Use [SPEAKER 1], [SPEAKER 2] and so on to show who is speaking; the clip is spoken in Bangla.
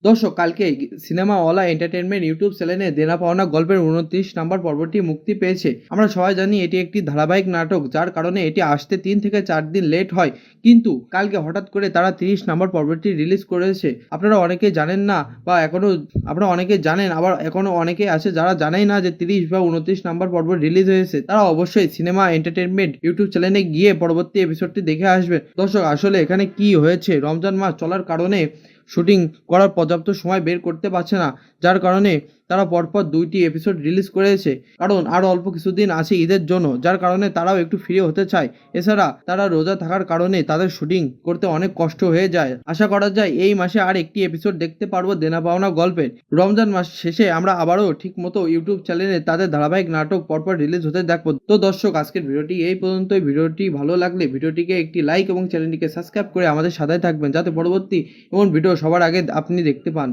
[SPEAKER 1] দর্শক, কালকে সিনেমাওয়ালা এন্টারটেইনমেন্ট ইউটিউব চ্যানেলে দেনা পাওনা গল্পের ২৯ নম্বর পর্বটি মুক্তি পেয়েছে। আমরা সবাই জানি এটি একটি ধারাবাহিক নাটক, যার কারণে এটি আসতে ৩ থেকে ৪ দিন লেট হয়। কিন্তু কালকে হঠাৎ করে তারা ৩০ নম্বর পর্বটি রিলিজ করেছে। আপনারা অনেকেই জানেন না, বা আপনারা অনেকেই জানেন, আবার এখনো অনেকেই আছে যারা জানেই না যে ৩০ বা ২৯ নম্বর পর্ব রিলিজ হয়েছে। তারা অবশ্যই সিনেমা এন্টারটেইনমেন্ট ইউটিউব চ্যানেলে গিয়ে পরবর্তী এপিসোডটি দেখে আসবেন। দর্শক, আসলে এখানে কি হয়েছে, রমজান মাস চলার কারণে শুটিং করার পর্যাপ্ত সময় বের করতে পারছে না, যার কারণে তারা পরপর ২টি এপিসোড রিলিজ করেছে। কারণ আরও অল্প কিছুদিন আছে ঈদের জন্য, যার কারণে তারাও একটু ফ্রি হতে চায়। এছাড়া তারা রোজা থাকার কারণে তাদের শুটিং করতে অনেক কষ্ট হয়ে যায়। আশা করা যায় এই মাসে আর একটি এপিসোড দেখতে পারবো দেনা পাওনা গল্পের। রমজান মাস শেষে আমরা আবারও ঠিক মতো ইউটিউব চ্যানেলে তাদের ধারাবাহিক নাটক পরপর রিলিজ হতে দেখবো। তো দর্শক, আজকের ভিডিওটি এই পর্যন্তই। ভিডিওটি ভালো লাগলে ভিডিওটিকে একটি লাইক এবং চ্যানেলটিকে সাবস্ক্রাইব করে আমাদের সাথে থাকবেন, যাতে পরবর্তী এমন ভিডিও সবার আগে আপনি দেখতে পান।